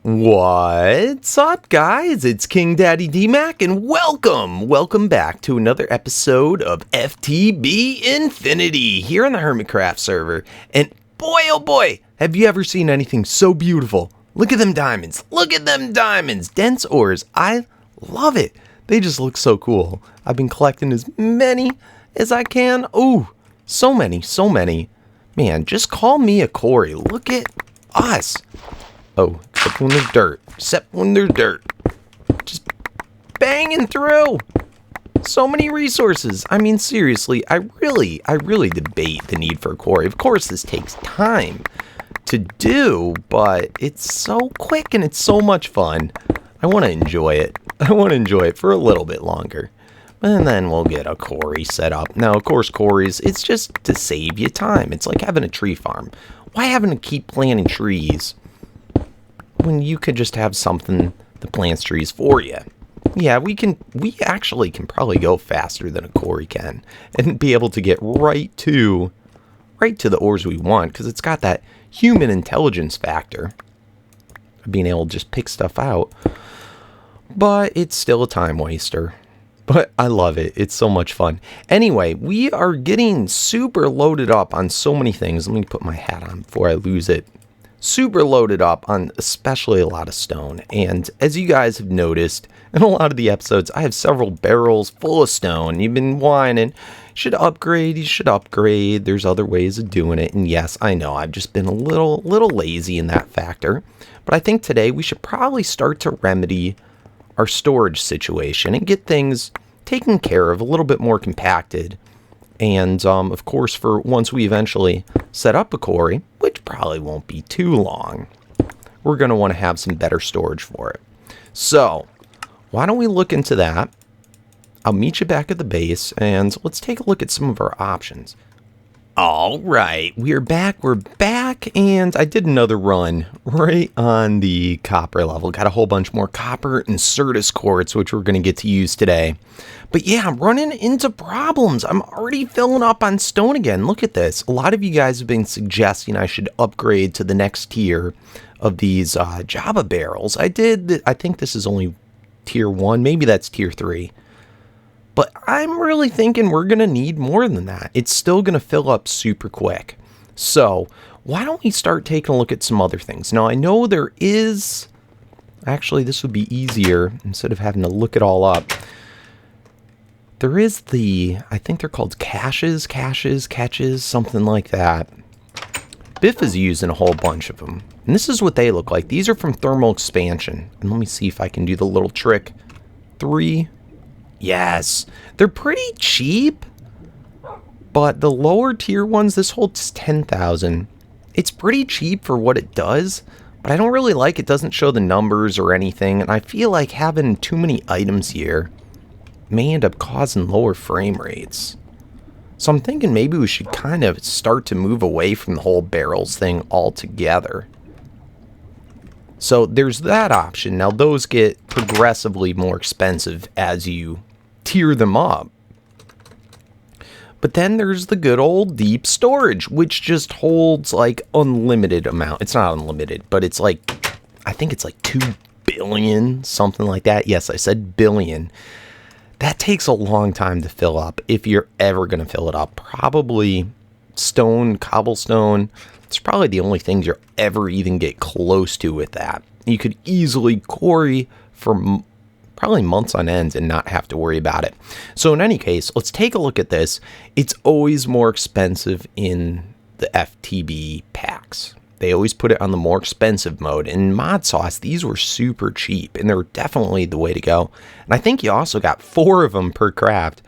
What's up, guys? It's KingDaddyDMAC, and welcome back to another episode of FTB Infinity here on the HermitCraft server. And boy, oh boy, have you ever seen anything so beautiful? Look at them diamonds. Look at them diamonds. Dense ores. I love it. They just look so cool. I've been collecting as many as I can. Ooh, so many. Man, just call me a Corey. Look at us. Oh, except when they're dirt. Just banging through. So many resources. I mean, seriously, I really debate the need for a quarry. Of course, this takes time to do, but it's so quick and it's so much fun. I want to enjoy it. For a little bit longer. And then we'll get a quarry set up. Now, of course, quarries, it's just to save you time. It's like having a tree farm. Why having to keep planting trees when you could just have something that plants trees for you? Yeah, we actually can probably go faster than a quarry can and be able to get right to the ores we want, because it's got that human intelligence factor of being able to just pick stuff out. But it's still a time waster. But I love it. It's so much fun. Anyway, we are getting super loaded up on so many things. Let me put my hat on before I lose it. Super loaded up on especially a lot of stone. And as you guys have noticed in a lot of the episodes, I have several barrels full of stone. You've been whining, you should upgrade. There's other ways of doing it. And yes, I know I've just been a little lazy in that factor. But I think today we should probably start to remedy our storage situation and get things taken care of, a little bit more compacted. And of course, for once we eventually set up a quarry, which probably won't be too long, we're going to want to have some better storage for it. So why don't we look into that? I'll meet you back at the base, and let's take a look at some of our options. All right, we're back, and I did another run right on the copper level. Got a whole bunch more copper and Certus quartz, which we're going to get to use today. But yeah, I'm running into problems. I'm already filling up on stone again. Look at this. A lot of you guys have been suggesting I should upgrade to the next tier of these Java barrels. I think this is only tier 1. Maybe that's tier 3. But I'm really thinking we're going to need more than that. It's still going to fill up super quick. So why don't we start taking a look at some other things? Now, I know there is... Actually, this would be easier instead of having to look it all up. There is I think they're called caches, something like that. Biff is using a whole bunch of them. And this is what they look like. These are from thermal expansion. And let me see if I can do the little trick. 3... Yes, they're pretty cheap, but the lower tier ones, this holds 10,000. It's pretty cheap for what it does, but I don't really like it doesn't show the numbers or anything, and I feel like having too many items here may end up causing lower frame rates. So I'm thinking maybe we should kind of start to move away from the whole barrels thing altogether. So there's that option. Now those get progressively more expensive as you tier them up. But then there's the good old deep storage, which just holds like unlimited amount. It's not unlimited, but it's like, I think it's like 2 billion, something like that. Yes, I said billion. That takes a long time to fill up if you're ever going to fill it up. Probably stone, cobblestone. It's probably the only things you'll ever even get close to with that. You could easily quarry for probably months on end and not have to worry about it. So in any case, let's take a look at this. It's always more expensive in the FTB packs. They always put it on the more expensive mode. In Mod Sauce, these were super cheap, and they're definitely the way to go. And I think you also got 4 of them per craft.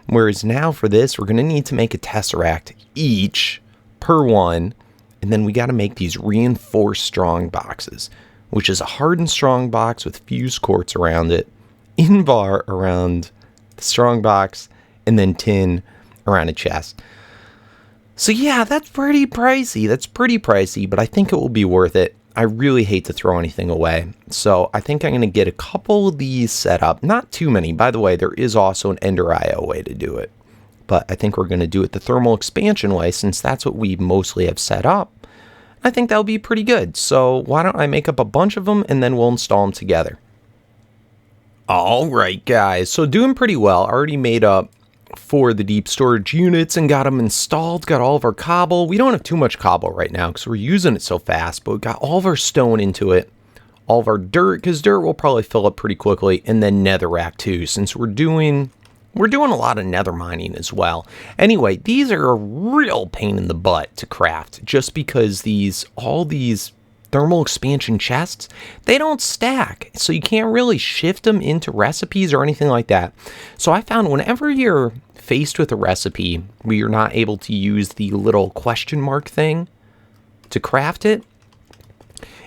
Whereas now for this, we're going to need to make a Tesseract each per one. And then we got to make these reinforced strong boxes, which is a hardened strong box with fused quartz around it, Invar around the strong box, and then tin around a chest. So yeah, that's pretty pricey, but I think it will be worth it. I really hate to throw anything away. So I think I'm going to get a couple of these set up. Not too many. By the way, there is also an Ender IO way to do it. But I think we're going to do it the thermal expansion way, since that's what we mostly have set up. I think that'll be pretty good. So why don't I make up a bunch of them and then we'll install them together. All right, guys. So doing pretty well. I already made up for the deep storage units and got them installed. Got all of our cobble. We don't have too much cobble right now because we're using it so fast, but we got all of our stone into it. All of our dirt, because dirt will probably fill up pretty quickly, and then netherrack too, since we're doing a lot of nether mining as well. Anyway, these are a real pain in the butt to craft, just because all these thermal expansion chests, they don't stack, so you can't really shift them into recipes or anything like that. So I found whenever you're faced with a recipe where you're not able to use the little question mark thing to craft it,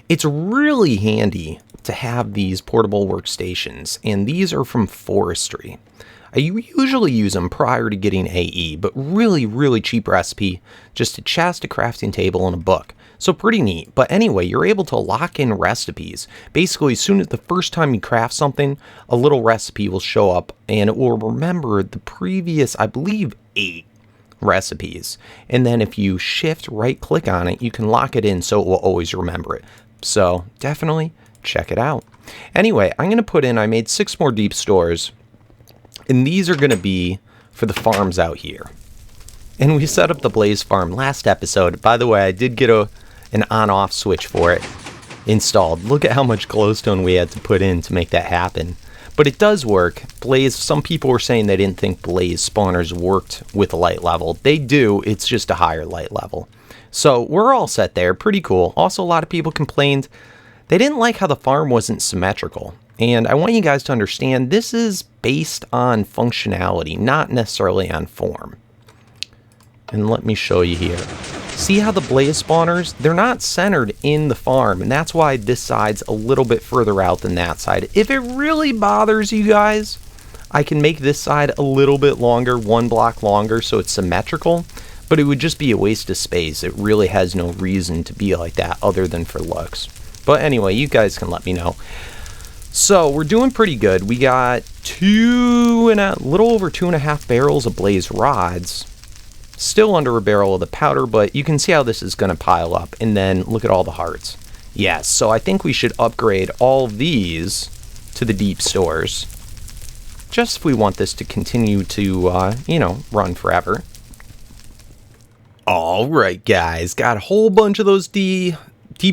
it's really handy to have these portable workstations, and these are from forestry. I usually use them prior to getting AE, but really, really cheap recipe, just a chest, a crafting table, and a book. So pretty neat. But anyway, you're able to lock in recipes. Basically, as soon as the first time you craft something, a little recipe will show up, and it will remember the previous, I believe, 8 recipes. And then if you shift right-click on it, you can lock it in so it will always remember it. So definitely check it out. Anyway, I'm going to put in, I made 6 more deep stores, and these are going to be for the farms out here. And we set up the blaze farm last episode. By the way, I did get an on-off switch for it installed. Look at how much glowstone we had to put in to make that happen. But it does work. Blaze, some people were saying they didn't think blaze spawners worked with a light level. They do, it's just a higher light level. So we're all set there, pretty cool. Also, a lot of people complained they didn't like how the farm wasn't symmetrical. And I want you guys to understand this is based on functionality, not necessarily on form. And let me show you here. See how the blaze spawners, they're not centered in the farm, and that's why this side's a little bit further out than that side. If it really bothers you guys, I can make this side a little bit longer, 1 block longer, so it's symmetrical. But it would just be a waste of space. It really has no reason to be like that other than for looks. But anyway, you guys can let me know. So we're doing pretty good. We got little over 2.5 barrels of blaze rods. Still under a barrel of the powder, but you can see how this is going to pile up. And then look at all the hearts. Yes, so I think we should upgrade all of these to the deep stores. Just if we want this to continue to, run forever. All right, guys, got a whole bunch of those deep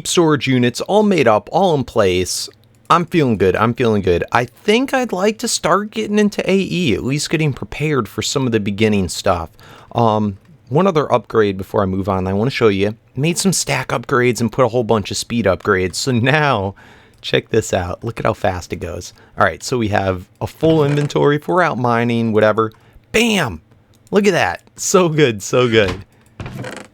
storage units all made up, all in place. I'm feeling good. I think I'd like to start getting into AE, at least getting prepared for some of the beginning stuff. One other upgrade before I move on, I want to show you. Made some stack upgrades and put a whole bunch of speed upgrades. So now, check this out. Look at how fast it goes. All right, so we have a full inventory if we're out mining, whatever. Bam! Look at that. So good, so good.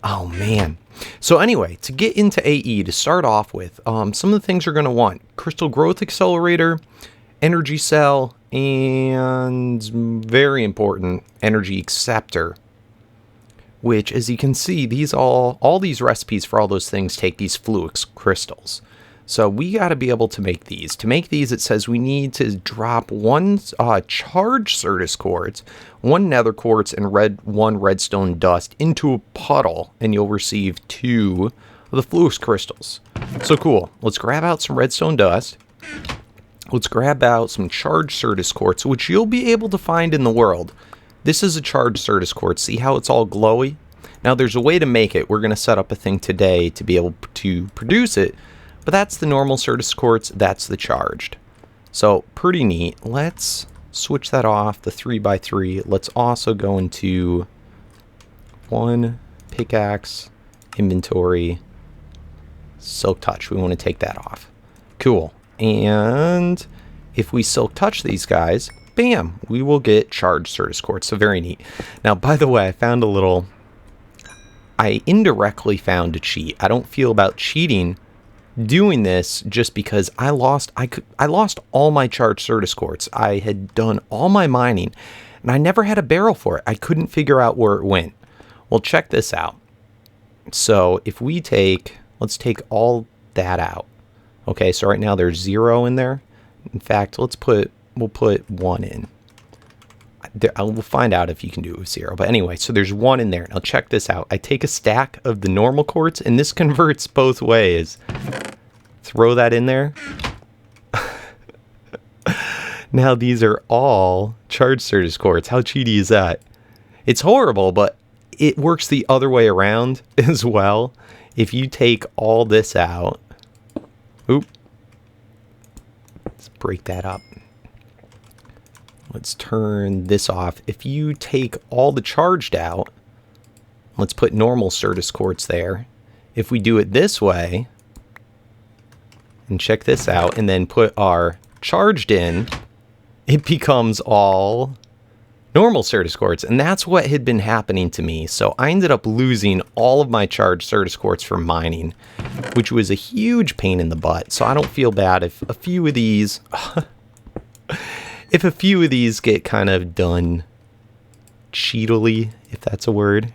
Oh, man. So anyway, to get into AE, to start off with, some of the things you're going to want. Crystal Growth Accelerator, Energy Cell, and very important, Energy Acceptor. Which, as you can see, these all these recipes for all those things take these Fluix crystals. So we got to be able to make these. To make these, it says we need to drop 1 charged Certus quartz, 1 nether quartz, and 1 redstone dust into a puddle, and you'll receive 2 of the Fluix crystals. So cool. Let's grab out some redstone dust. Let's grab out some charged Certus quartz, which you'll be able to find in the world. This is a charged Certus quartz. See how it's all glowy? Now, there's a way to make it. We're going to set up a thing today to be able to produce it. But that's the normal Certus quartz, that's the charged. So, pretty neat. Let's switch that off, the 3x3. Let's also go into 1 pickaxe, inventory, silk touch. We want to take that off. Cool. And if we silk touch these guys, bam, we will get charged Certus quartz. So, very neat. Now, by the way, I indirectly found a cheat. I don't feel about cheating doing this just because I lost all my charged Certus quartz. I had done all my mining and I never had a barrel for it. I couldn't figure out where it went. Well, check this out. So if we let's take all that out. Okay, so right now there's 0 in there. In fact, we'll put 1 in. I will find out if you can do it with 0. But anyway, so there's 1 in there. Now check this out. I take a stack of the normal quartz, and this converts both ways. Throw that in there. Now these are all charged Certus quartz. How cheaty is that? It's horrible, but it works the other way around as well. If you take all this out, let's break that up. Let's turn this off. If you take all the charged out, let's put normal Certus quartz there. If we do it this way, and check this out, and then put our charged in, it becomes all normal Certus quartz. And that's what had been happening to me. So I ended up losing all of my charged Certus quartz from mining, which was a huge pain in the butt. So I don't feel bad if a few of these... if a few of these get kind of done cheatily, if that's a word,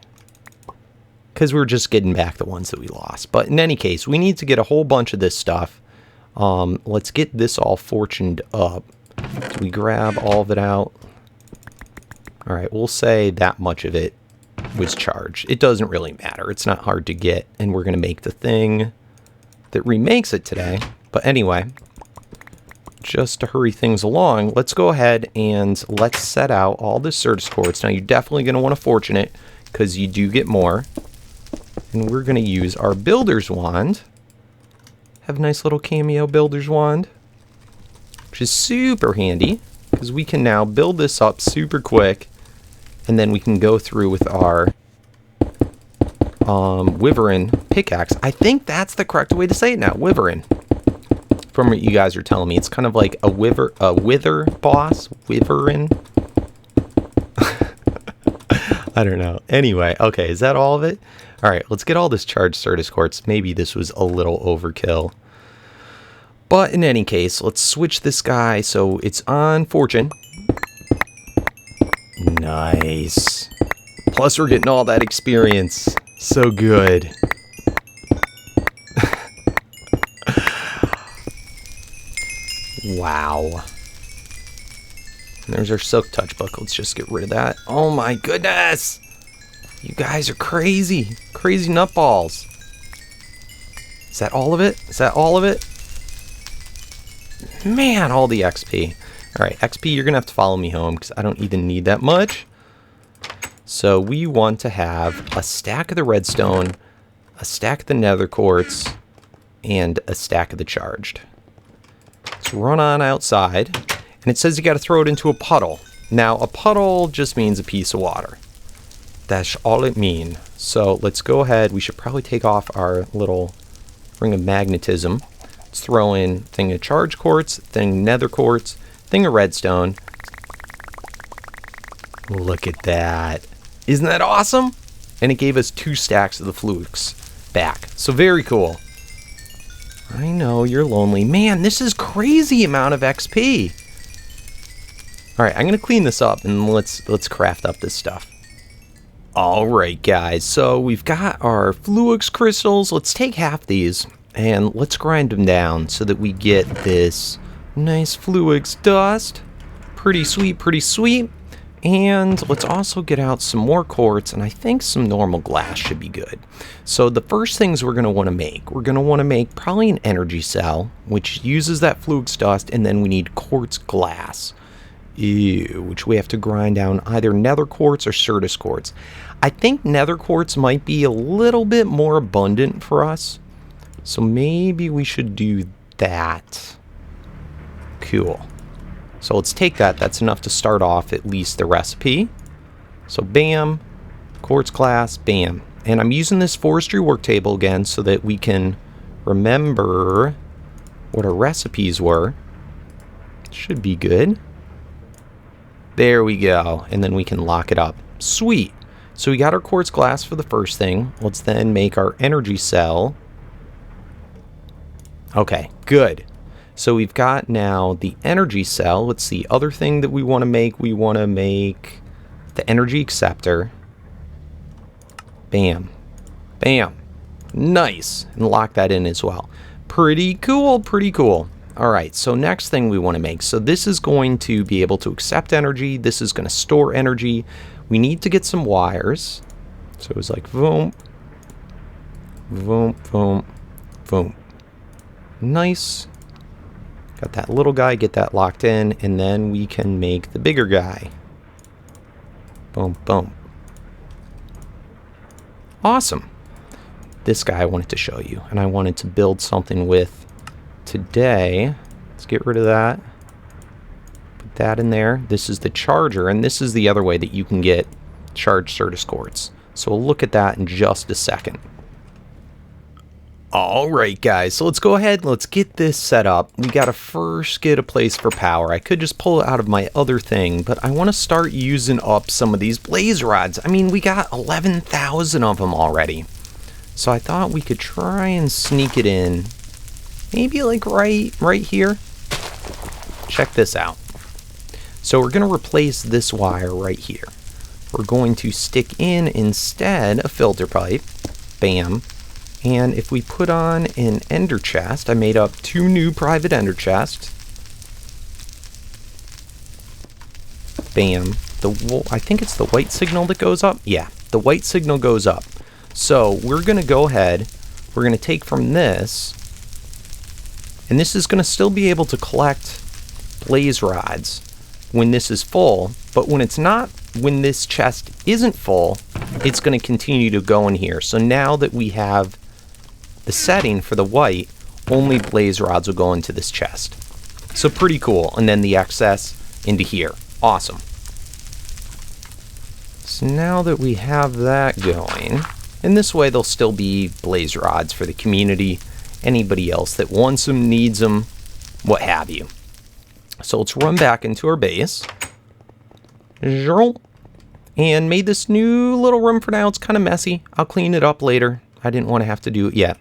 because we're just getting back the ones that we lost. But in any case, we need to get a whole bunch of this stuff. Let's get this all fortuned up. So we grab all of it out. All right, we'll say that much of it was charged. It doesn't really matter. It's not hard to get, and we're going to make the thing that remakes it today. But anyway, just to hurry things along, let's go ahead and let's set out all the Certus quartz. Now, you're definitely going to want to fortune it because you do get more. And we're going to use our builder's wand. Have a nice little cameo builder's wand, which is super handy because we can now build this up super quick. And then we can go through with our Wyvern pickaxe. I think that's the correct way to say it now, Wyvern. From what you guys are telling me, it's kind of like a wither boss, Wyvern. I don't know. Anyway, okay, is that all of it? All right, let's get all this charged Certus quartz. Maybe this was a little overkill. But in any case, let's switch this guy so it's on fortune. Nice. Plus we're getting all that experience. So good. Wow. And there's our Silk Touch book. Let's just get rid of that. Oh my goodness. You guys are crazy. Crazy nutballs. Is that all of it? Is that all of it? Man, all the XP. All right, XP, you're going to have to follow me home because I don't even need that much. So we want to have a stack of the redstone, a stack of the nether quartz, and a stack of the charged. Let's run on outside. And it says you got to throw it into a puddle. Now, a puddle just means a piece of water. That's all it means. So let's go ahead. We should probably take off our little ring of magnetism. Let's throw in thing of charged quartz, thing of nether quartz, thing of redstone. Look at that. Isn't that awesome? And it gave us 2 stacks of the flukes back. So very cool. I know, you're lonely. Man, this is crazy amount of XP. All right, I'm going to clean this up and let's craft up this stuff. All right, guys. So we've got our Fluix crystals. Let's take half these and let's grind them down so that we get this nice Fluix dust. Pretty sweet, pretty sweet. And let's also get out some more quartz, and I think some normal glass should be good. So the first things we're going to want to make probably an energy cell, which uses that Fluix dust, and then we need quartz glass. Ew, which we have to grind down either nether quartz or Certus quartz. I think nether quartz might be a little bit more abundant for us, so maybe we should do that. Cool. So let's take that. That's enough to start off at least the recipe. So bam, quartz glass, bam. And I'm using this forestry work table again so that we can remember what our recipes were. Should be good. There we go. And then we can lock it up. Sweet. So we got our quartz glass for the first thing. Let's then make our energy cell. Okay, good. So we've got now the energy cell. Let's see, other thing that we want to make the energy acceptor. Bam. Bam. Nice. And lock that in as well. Pretty cool, pretty cool. Alright, so next thing we want to make. So this is going to be able to accept energy. This is going to store energy. We need to get some wires. So it was like boom, boom, boom, boom. Nice. Got that little guy, get that locked in, and then we can make the bigger guy. Boom, boom. Awesome. This guy I wanted to show you, and I wanted to build something with today. Let's get rid of that. Put that in there. This is the charger, and this is the other way that you can get charged Certus quartz. So we'll look at that in just a second. Alright guys, so let's go ahead and let's get this set up. We gotta first get a place for power. I could just pull it out of my other thing, but I want to start using up some of these blaze rods. I mean, we got 11,000 of them already. So I thought we could try and sneak it in. Maybe like right here. Check this out. So we're going to replace this wire right here. We're going to stick in instead a filter pipe. Bam. And if we put on an ender chest, I made up 2 new private ender chests. Bam. I think it's the white signal that goes up. Yeah, the white signal goes up. So we're going to go ahead. We're going to take from this. And this is going to still be able to collect blaze rods when this is full, but when it's not, when this chest isn't full, it's going to continue to go in here. So now that we have the setting for the white, only blaze rods will go into this chest. So pretty cool. And then the excess into here. Awesome. So now that we have that going, and this way there'll still be blaze rods for the community. Anybody else that wants them, needs them, what have you. So let's run back into our base. And made this new little room for now. It's kind of messy. I'll clean it up later. I didn't want to have to do it yet.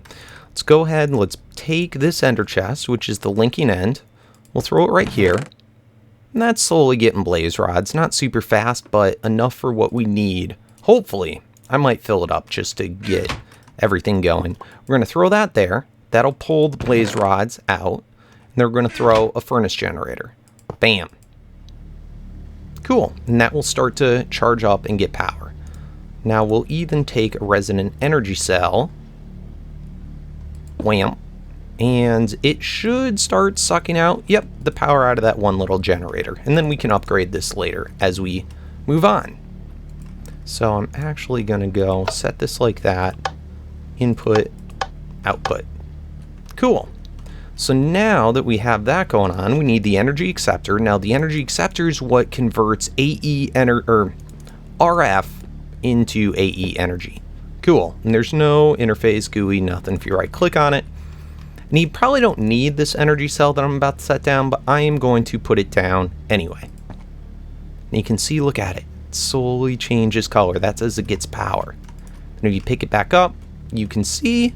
Let's go ahead and let's take this ender chest, which is the linking end. We'll throw it right here. And that's slowly getting blaze rods. Not super fast, but enough for what we need. Hopefully. I might fill it up just to get everything going. We're going to throw that there. That'll pull the blaze rods out. And they're going to throw a furnace generator. Bam. Cool. And that will start to charge up and get power. Now we'll even take a resonant energy cell. Wham. And it should start sucking out, yep, the power out of that one little generator. And then we can upgrade this later as we move on. So I'm actually going to go set this like that. Input, output. Cool. So now that we have that going on, we need the energy acceptor. Now the energy acceptor is what converts RF into AE energy. Cool. And there's no interface, GUI, nothing. If you right click on it. And you probably don't need this energy cell that I'm about to set down, but I am going to put it down anyway. And you can see, look at it. It slowly changes color. That's as it gets power. And if you pick it back up, you can see,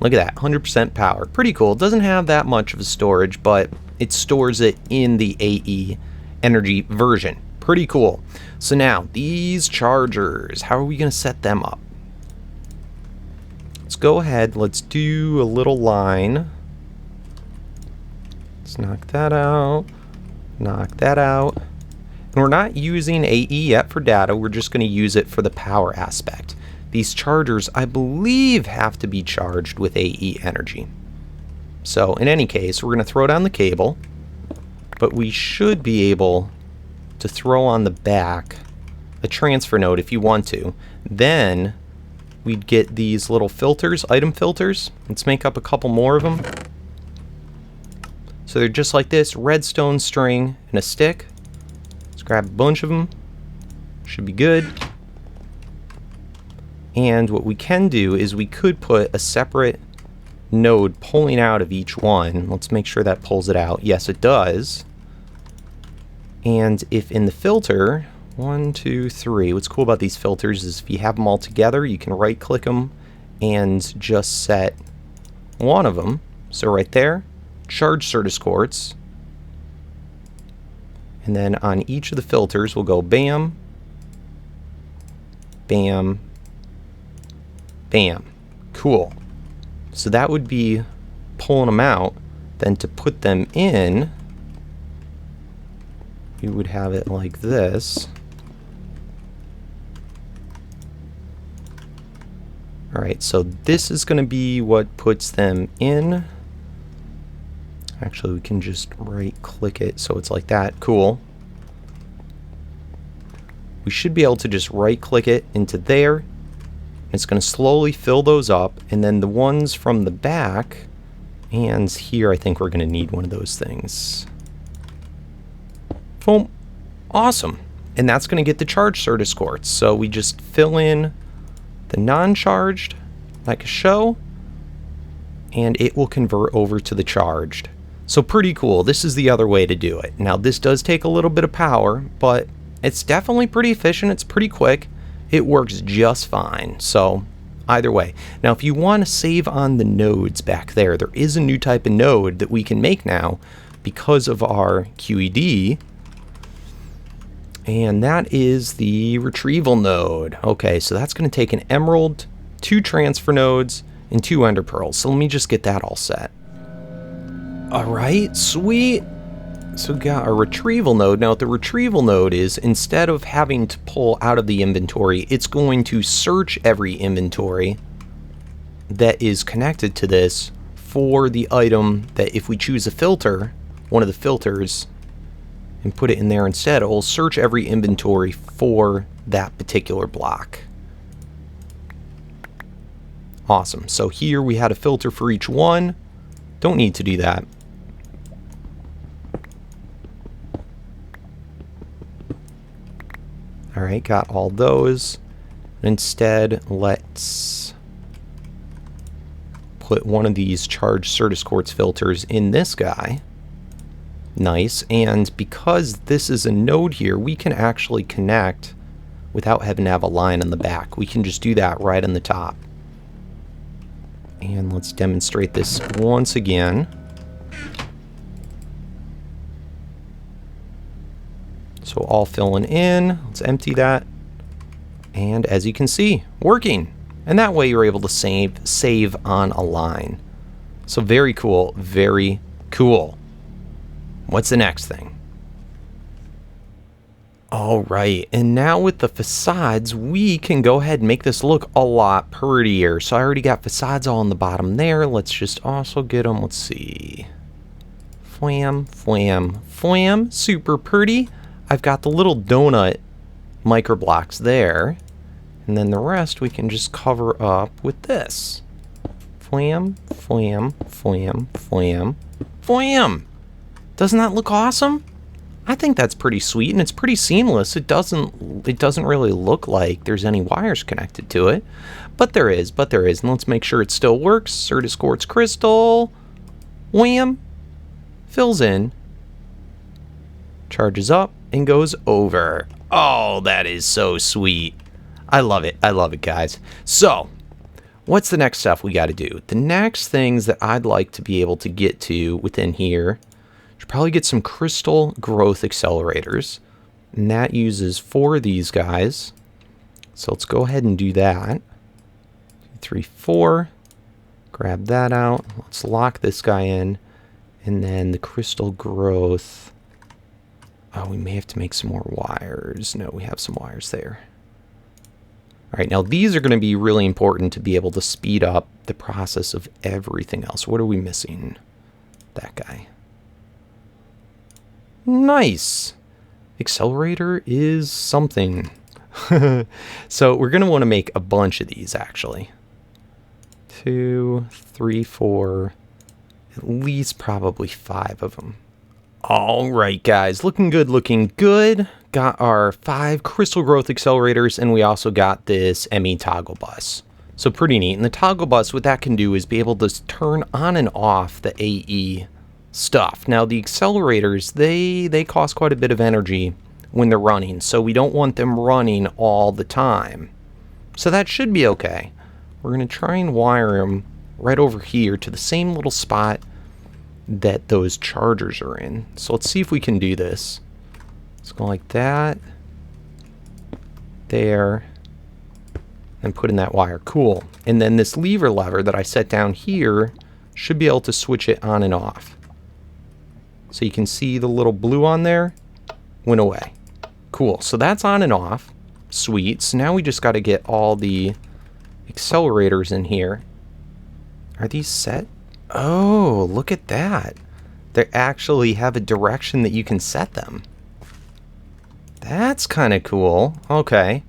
look at that, 100% power. Pretty cool. It doesn't have that much of a storage, but it stores it in the AE energy version. Pretty cool. So now, these chargers, how are we going to set them up? Let's go ahead, let's do a little line. Let's knock that out. Knock that out. And we're not using AE yet for data, we're just going to use it for the power aspect. These chargers, I believe, have to be charged with AE energy. So in any case, we're going to throw down the cable, but we should be able to throw on the back a transfer node if you want to. Then we'd get these little filters, item filters. Let's make up a couple more of them. So they're just like this, redstone string and a stick. Let's grab a bunch of them. Should be good. And what we can do is we could put a separate node pulling out of each one. Let's make sure that pulls it out. Yes, it does. And if in the filter, 1, 2, 3, what's cool about these filters is if you have them all together, you can right click them and just set one of them. So right there, charge Certus quartz. And then on each of the filters, we'll go bam, bam, bam. Cool. So that would be pulling them out. then to put them in, you would have it like this. Alright, so this is going to be what puts them in. Actually, we can just right-click it so it's like that. Cool. We should be able to just right-click it into there. It's going to slowly fill those up, and then the ones from the back, and here I think we're going to need one of those things. Boom. Awesome. And that's going to get the charged Certus quartz. So we just fill in the non-charged, like a show, and it will convert over to the charged. So pretty cool. This is the other way to do it. Now this does take a little bit of power, but it's definitely pretty efficient. It's pretty quick. It works just fine. So either way. Now if you want to save on the nodes back there, there is a new type of node that we can make now because of our QED. And that is the retrieval node. Okay, so that's going to take an emerald, 2 transfer nodes, and 2 ender pearls. So let me just get that all set. Alright, sweet. So we got our retrieval node. Now what the retrieval node is, instead of having to pull out of the inventory, it's going to search every inventory that is connected to this for the item that if we choose a filter, one of the filters, and put it in there instead, it will search every inventory for that particular block. Awesome. So here we had a filter for each one. Don't need to do that. Alright, got all those. Instead, let's put one of these charged Certus quartz filters in this guy. Nice. And because this is a node here, we can actually connect without having to have a line on the back. We can just do that right on the top. And let's demonstrate this once again. So all filling in. Let's empty that. And as you can see, working. And that way you're able to save on a line. So very cool. Very cool. What's the next thing? Alright, and now with the facades, we can go ahead and make this look a lot prettier. So I already got facades all on the bottom there. Let's just also get them, let's see. Flam, flam, flam. Super pretty. I've got the little donut micro blocks there. And then the rest we can just cover up with this. Flam, flam, flam, flam, flam. Doesn't that look awesome? I think that's pretty sweet, and it's pretty seamless. It doesn't really look like there's any wires connected to it, but there is. And let's make sure it still works. Certus quartz crystal, wham, fills in, charges up, and goes over. Oh, that is so sweet. I love it. I love it, guys. So, what's the next stuff we got to do? The next things that I'd like to be able to get to within here, should probably get some crystal growth accelerators, and that uses 4 of these guys. So let's go ahead and do that. 2, 3, 4. Grab that out. Let's lock this guy in, and then the crystal growth. Oh, we may have to make some more wires. No, we have some wires there. All right, now these are going to be really important to be able to speed up the process of everything else. What are we missing? That guy. Nice. Accelerator is something. So we're going to want to make a bunch of these, actually. 2, 3, 4, at least probably 5 of them. All right, guys, looking good, looking good. Got our 5 crystal growth accelerators, and we also got this ME toggle bus. So pretty neat. And the toggle bus, what that can do is be able to turn on and off the AE stuff. Now the accelerators, they cost quite a bit of energy when they're running, so we don't want them running all the time. So that should be okay. We're going to try and wire them right over here to the same little spot that those chargers are in. So let's see if we can do this. Let's go like that. There. And put in that wire. Cool. And then this lever that I set down here should be able to switch it on and off. So you can see the little blue on there went away. Cool. So that's on and off. Sweet. So now we just got to get all the accelerators in here. Are these set? Oh, look at that. They actually have a direction that you can set them. That's kind of cool. Okay.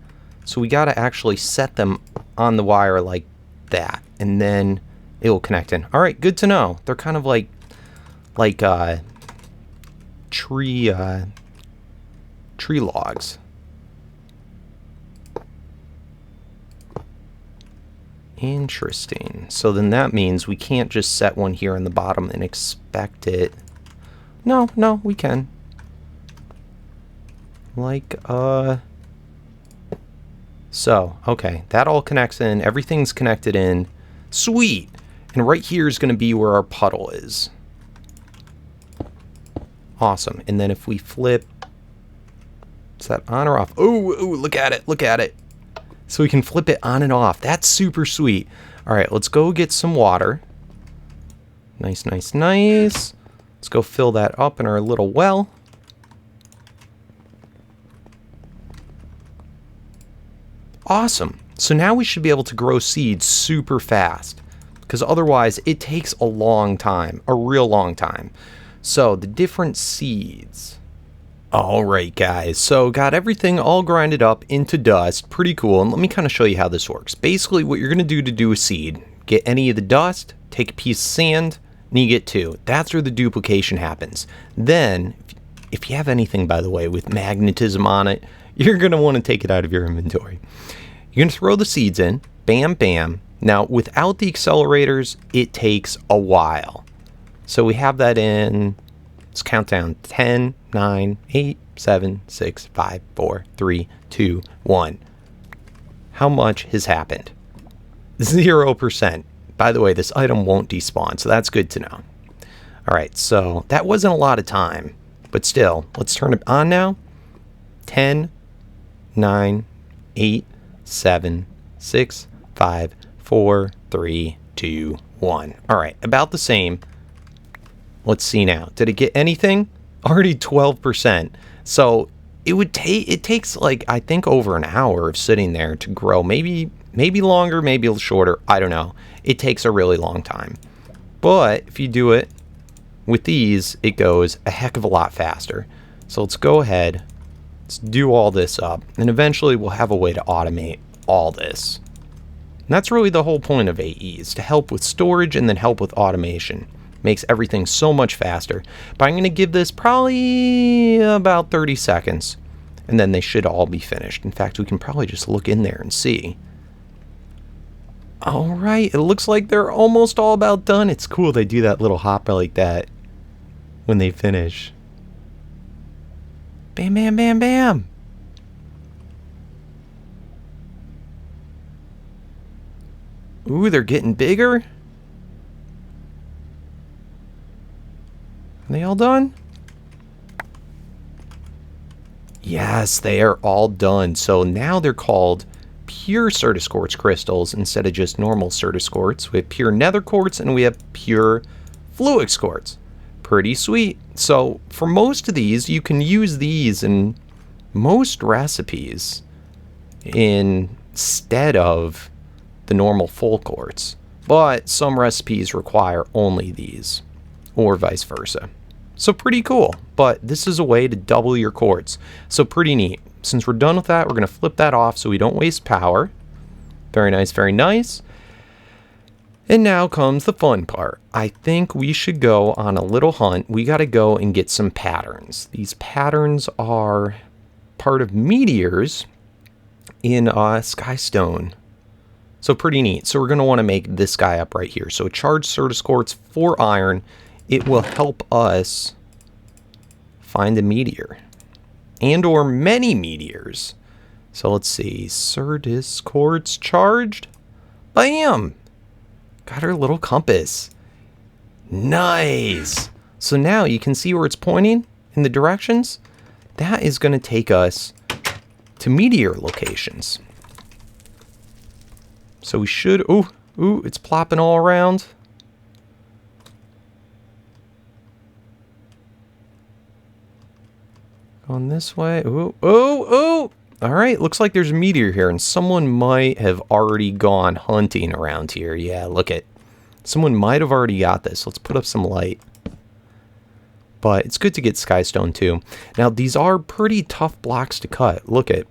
So we got to actually set them on the wire like that, and then it will connect in. All right, good to know. They're kind of like tree logs. Interesting. So then that means we can't just set one here on the bottom and expect it. No, we can. Like, so, okay, that all connects in. Everything's connected in. Sweet. And right here is going to be where our puddle is. Awesome. And then if we flip, is that on or off? Oh, look at it. Look at it. So we can flip it on and off. That's super sweet. All right, let's go get some water. Nice. Let's go fill that up in our little well. Awesome. So now we should be able to grow seeds super fast, because otherwise it takes a long time, a real long time. So the different seeds. All right, guys. So got everything all grinded up into dust. Pretty cool. And let me kind of show you how this works. Basically, what you're going to do a seed, get any of the dust, take a piece of sand, and you get 2. That's where the duplication happens. Then, if you have anything, by the way, with magnetism on it, you're going to want to take it out of your inventory. You're going to throw the seeds in. Bam, bam. Now, without the accelerators, it takes a while. So we have that in, let's count down, 10, 9, 8, 7, 6, 5, 4, 3, 2, 1. How much has happened? 0%. By the way, this item won't despawn, so that's good to know. All right, so that wasn't a lot of time, but still, let's turn it on now. 10, 9, 8, 7, 6, 5, 4, 3, 2, 1. All right, about the same. Let's see now. Did it get anything? Already 12%. So it takes like, I think, over an hour of sitting there to grow. Maybe longer, maybe shorter. I don't know. It takes a really long time. But if you do it with these, it goes a heck of a lot faster. So let's go ahead. Let's do all this up. And eventually we'll have a way to automate all this. And that's really the whole point of AEs, to help with storage and then help with automation. Makes everything so much faster. But I'm going to give this probably about 30 seconds, and then they should all be finished. In fact, we can probably just look in there and see. All right, it looks like they're almost all about done. It's cool they do that little hopper like that when they finish. Bam, bam, bam, bam. Ooh, they're getting bigger. Are they all done? Yes, they are all done. So now they're called pure Certus quartz crystals instead of just normal Certus quartz. We have pure nether quartz and we have pure fluix quartz. Pretty sweet. So for most of these, you can use these in most recipes instead of the normal full quartz. But some recipes require only these, or vice versa. So pretty cool, but this is a way to double your quartz. So pretty neat. Since we're done with that, we're going to flip that off so we don't waste power. Very nice, very nice. And now comes the fun part. I think we should go on a little hunt. We got to go and get some patterns. These patterns are part of meteors in Skystone. So pretty neat. So we're going to want to make this guy up right here. So charged Certus quartz, 4 iron. It will help us find a meteor and or many meteors. So let's see. Certus quartz charged. Bam! Got our little compass. Nice. So now you can see where it's pointing in the directions. That is going to take us to meteor locations. So we should... Ooh, it's plopping all around. Going this way. Ooh, ooh, ooh! Alright, looks like there's a meteor here, and someone might have already gone hunting around here. Yeah, look at. Someone might have already got this. Let's put up some light. But it's good to get skystone too. Now, these are pretty tough blocks to cut. Look at.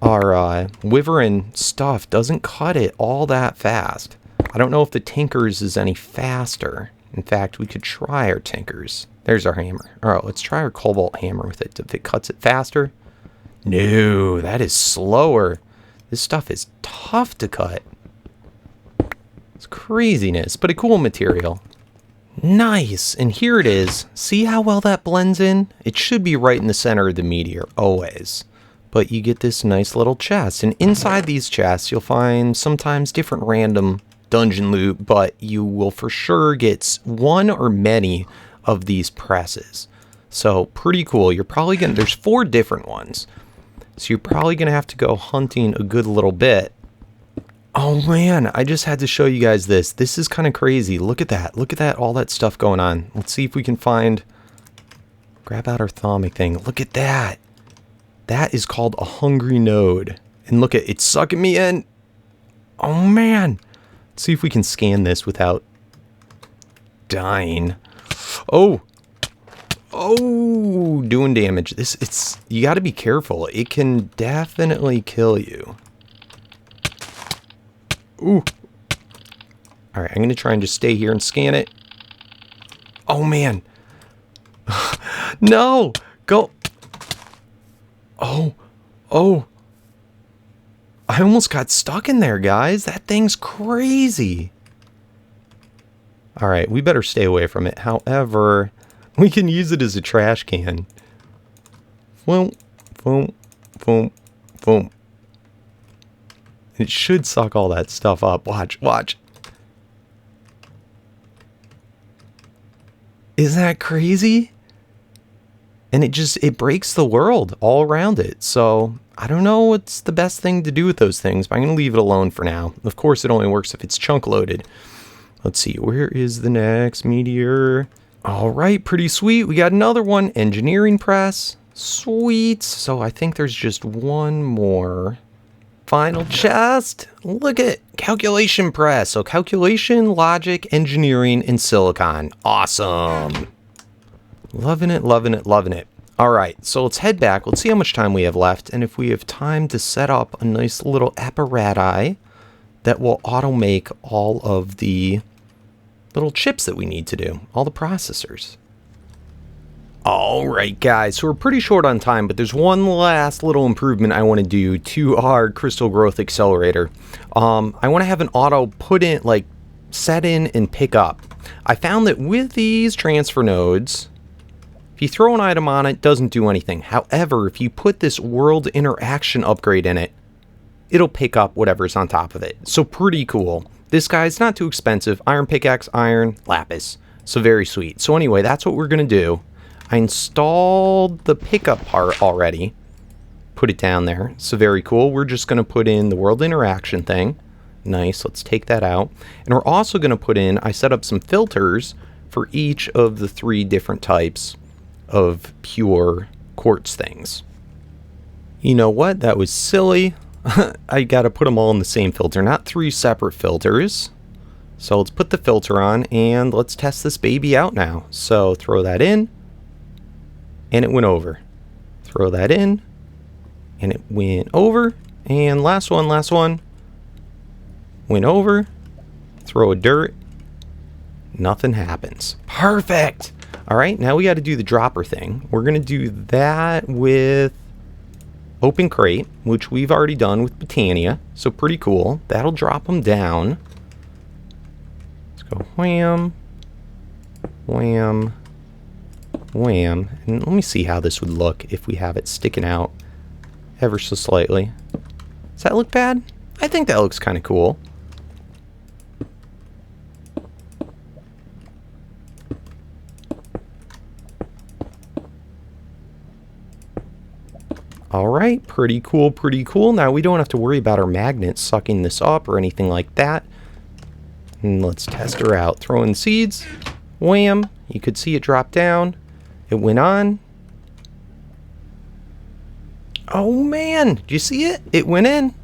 Our Wyvern stuff doesn't cut it all that fast. I don't know if the Tinker's is any faster. In fact, we could try our Tinker's. There's our hammer. Alright, let's try our Cobalt hammer with it. If it cuts it faster. No, that is slower. This stuff is tough to cut. It's craziness, but a cool material. Nice, and here it is. See how well that blends in? It should be right in the center of the meteor, always. But you get this nice little chest, and inside these chests you'll find sometimes different random dungeon loot, but you will for sure get one or many of these presses. So pretty cool. You're probably gonna, there's 4 different ones. So you're probably gonna have to go hunting a good little bit. Oh man, I just had to show you guys this. This is kind of crazy. Look at that. Look at that, all that stuff going on. Let's see if we can find, grab out our thaumic thing. Look at that. That is called a hungry node. And look at, it's sucking me in. Oh man. Let's see if we can scan this without dying. Oh. Oh, doing damage. It's, you got to be careful. It can definitely kill you. Ooh. Alright, I'm going to try and just stay here and scan it. Oh, man. No! Go! Oh. Oh. I almost got stuck in there, guys. That thing's crazy. Alright, we better stay away from it. However, we can use it as a trash can. Boom. Boom. Boom. Boom. It should suck all that stuff up. Watch, watch. Isn't that crazy? And it breaks the world all around it. So, I don't know what's the best thing to do with those things, but I'm going to leave it alone for now. Of course, it only works if it's chunk loaded. Let's see, where is the next meteor? All right, pretty sweet. We got another one, engineering press. Sweet. So, I think there's just one more. Final chest. Look at calculation press. So calculation, logic, engineering, and silicon. Awesome. Loving it, loving it, loving it. All right, so let's head back. Let's see how much time we have left, and if we have time to set up a nice little apparatus that will auto make all of the little chips that we need to do, all the processors. All right, guys, so we're pretty short on time, but there's one last little improvement I want to do to our crystal growth accelerator. I want to have an auto put in, like, set in and pick up. I found that with these transfer nodes, if you throw an item on it, it doesn't do anything. However, if you put this world interaction upgrade in it, it'll pick up whatever's on top of it. So pretty cool. This guy's not too expensive. Iron pickaxe, iron, lapis. So very sweet. So anyway, that's what we're going to do. I installed the pickup part already. Put it down there. So very cool. We're just going to put in the world interaction thing. Nice. Let's take that out. And we're also going to put in, I set up some filters for each of the 3 different types of pure quartz things. You know what? That was silly. I got to put them all in the same filter, not 3 separate filters. So let's put the filter on and let's test this baby out now. So throw that in. And it went over. Throw that in. And it went over. And last one. Went over. Throw a dirt. Nothing happens. Perfect! Alright, now we got to do the dropper thing. We're going to do that with open crate, which we've already done with Botania. So pretty cool. That'll drop them down. Let's go wham. Wham. Wham. And let me see how this would look if we have it sticking out ever so slightly. Does that look bad? I think that looks kind of cool. Alright, pretty cool, pretty cool. Now we don't have to worry about our magnets sucking this up or anything like that. And let's test her out. Throw in seeds. Wham. You could see it drop down. It went on. Oh man, did you see it? It went in.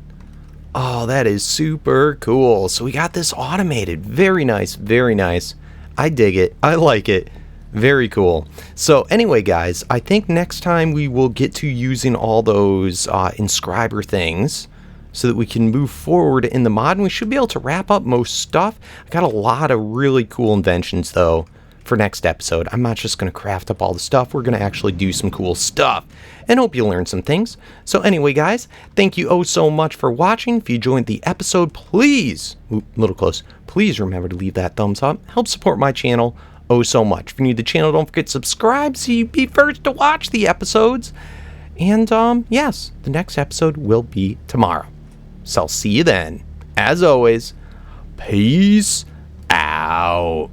Oh, that is super cool. So we got this automated. Very nice, very nice. I dig it. I like it. Very cool. So anyway, guys, I think next time we will get to using all those inscriber things so that we can move forward in the mod, and we should be able to wrap up most stuff. I got a lot of really cool inventions, though, for next episode. I'm not just going to craft up all the stuff. We're going to actually do some cool stuff, and hope you learn some things. So anyway, guys, thank you oh so much for watching. If you enjoyed the episode, please, a little close, please remember to leave that thumbs up. Help support my channel oh so much. If you're new to the channel, don't forget to subscribe so you be first to watch the episodes. And yes, the next episode will be tomorrow. So I'll see you then. As always, peace out.